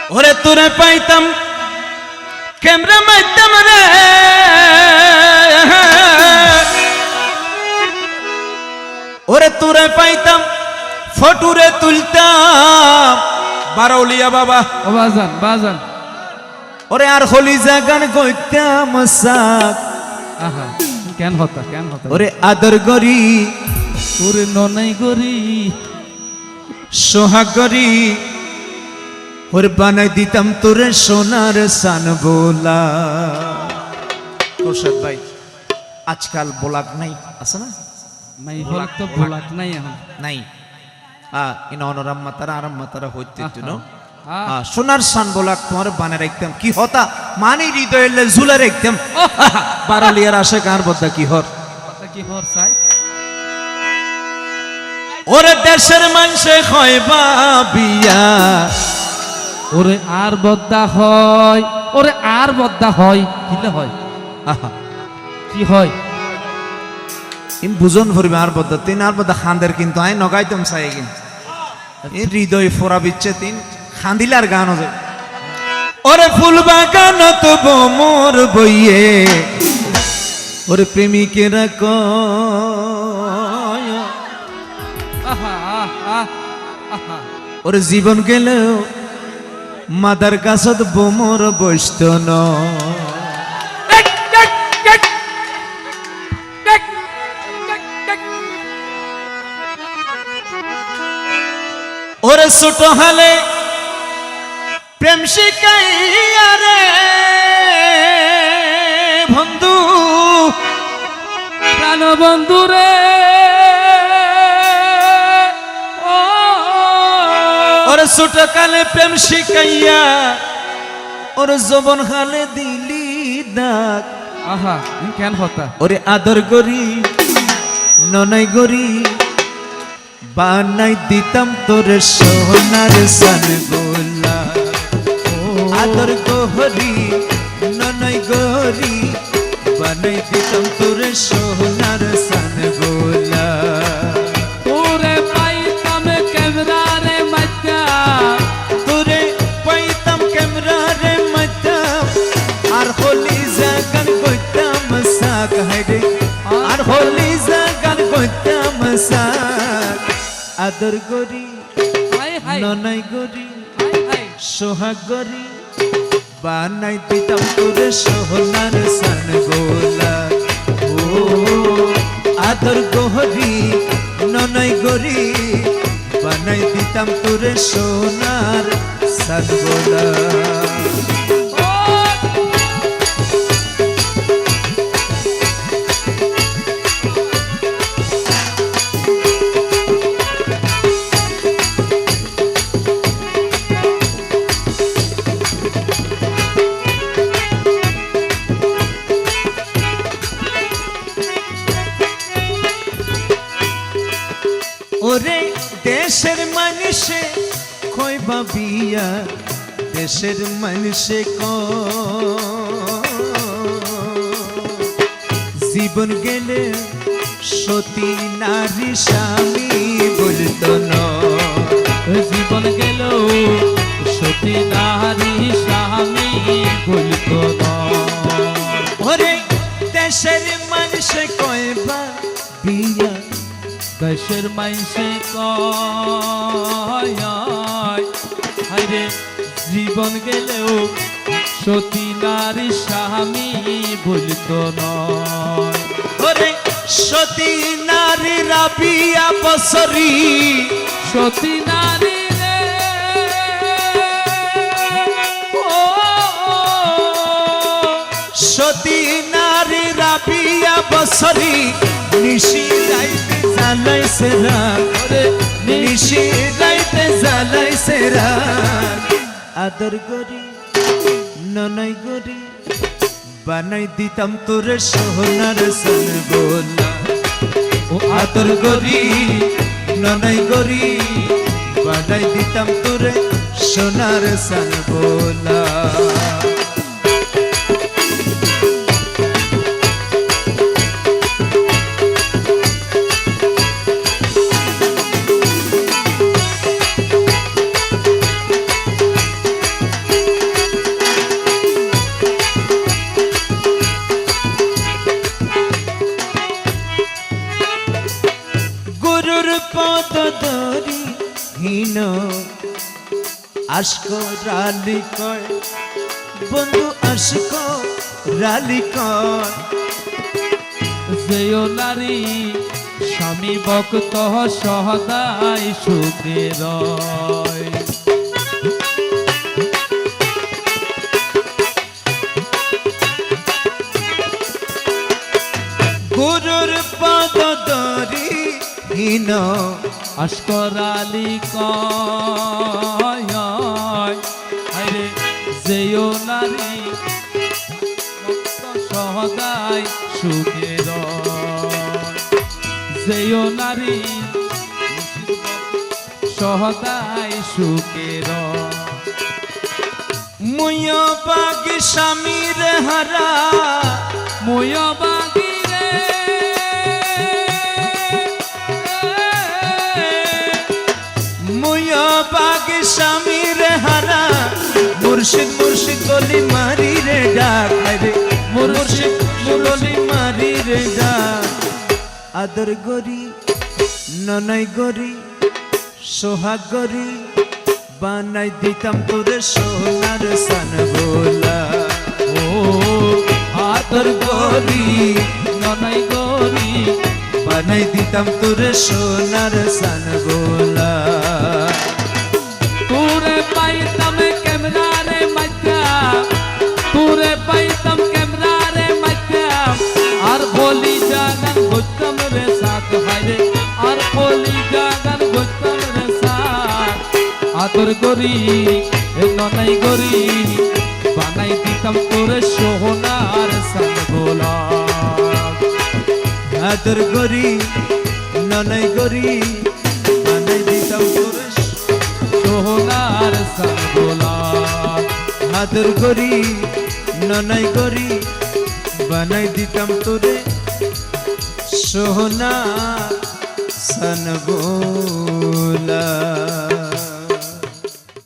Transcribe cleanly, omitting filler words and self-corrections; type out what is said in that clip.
ওরে তোরে পাইতাম ক্যামেরা মাইতাম রে, ওরে তোরে পাইতাম ফটুরে তুলতাম বারৌলিয়া বাবা ও বাজান বাজান ওরে আর হলিজা গান কইতাম সাক আহা কেন হতা ওরে আদর গরি তোরে ননাই গরি সোহাগ গরি ওরে বানাই দিতাম তোরে সোনার সান বোলা। তোরশাদ ভাই আজকাল বোলাক নাই আছে না? মাই হল তো ভোলাক নাই এখন নাই ইন অনরাম্মা তারা আরাম্মা তারা হইতে ন আহা সোনার সান বোলাক তোমার বানে রাখতাম কি হতা মানে হৃদয়ে ঝুলে রাখতাম বারালিয়ার আসে কার বদ্দা কি হর কথা কি হর চাই ওরে দেশের মানুষে হয় বিয়া ওরে আর বদ্দা হয় ওরে আর বদ্দা হয় কিলে হয় আহা কি হয় ইম বুঝন ভরবে আর বদ্দা তিন আর বদ্দা খান্দের কিন্তু আই নগাইতাম চাই কিন্তু এই হৃদয় ফোরা বিচ্ছে তিন খান্দিলার গান হবে ওরে ফুল বাগানত মোর বইয়ে ওরে প্রেমিকেরা কয় আহা আহা আহা ওরে জীবন গেলেও মাদার কাছত বোমর বসত ন ওরে ছোট হালে প্রেম শিখাইয়া রে বন্ধু প্রাণ বন্ধু রে ওরে ছোট কালে প্রেম শিখাইয়া ওরে যৌবন হালে দিলি ডাক আহা কেন হতা ওরে আদর গরি ননাই গরি বানাই দিতাম তোরে সোনার সান গোলা আদর গহরি ননাই গরি বানাই দিতাম তোরে সোনার সান গোলা তোরে পাইতাম ক্যামেরা রে মাইতা তোরে পাইতাম ক্যামেরা রে মাইতাম আর হলি জাগান কইতাম সাক হাইরে আর হলি জাগান কইতাম সাক আদর গরি হাই হাই ননাই গরি হাই হাই সোহাগ গরি বানাই দিতাম তোরে সোনার সান গোলা ও আদর গহরি ননাই গরি বানাই দিতাম তোরে সোনার সান গোলা। ওরে দেশের মানুষে কইবা বিয়া দেশের মানুষে জীবন গেলে সতী নারী স্বামী বলতো না জীবন গেল সতী নারী স্বামী বলতো না ওরে দেশের মানুষে কইবা বিয়া দেশের মাইসে কয় হায়রে জীবন গেলেও সতী নারী স্বামী বলতো নয় ওরে সতী নারী রাবিয়া বছরী সতী নারী রে ও সতী নারী রাবিয়া বছরী নিশি রাইতে জ্বালাই সেরা ওরে নিশি রাইতে জ্বালাই সেরা আদর গরি ননাই গরি বানাই দিতাম তোরে সোনার সান গোলা ও আদর গরি ননাই গরি বানাই দিতাম তোরে সোনার সান গোলা। আশকো রালি কয় বন্ধু আশকো রালি কয় যেও নারী স্বামী ভক্ত সহদাই সুখে রয় গুরুর পদ ধরি হীন আশকরালি কয় আরে যেও নারী ভক্ত সহদাই সুখে রয় যেও নারী সহদাই সুখে রয় মুয় বাগি স্বামীর হারা মুয় বাগি রে মুয় বাগি স্বামীর হারা মুর্শিদ মুর্শিদ বলি মারি রে ডাক রে মুর্শিদ বলি মারি রে ডাক আদর গরি ননই গরি সোহাগ গরি বানাই দিতাম তোরে সোনার সান গোলা ও আদর গরি ননাই গরি বানাই দিতাম তোরে সোনার সান গোলা তোরে পাইতাম ক্যামেরারে মাইতা তোরে পাইতাম ক্যামেরারে মাইতা আর বলি জাগান বুঝতাম রে সাথ হাইরে আর বলি জাগান বুঝতাম রে সাথ আদর গরি ননাই গরি বানাই দিতাম তোরে সোনার সান গোলা আদর গরি ননই গরি বানাই দিতাম তোরে সোনার সান গোলা আদর গরি ননই গরি বানাই দিতাম তোরে সোনা সান গোলা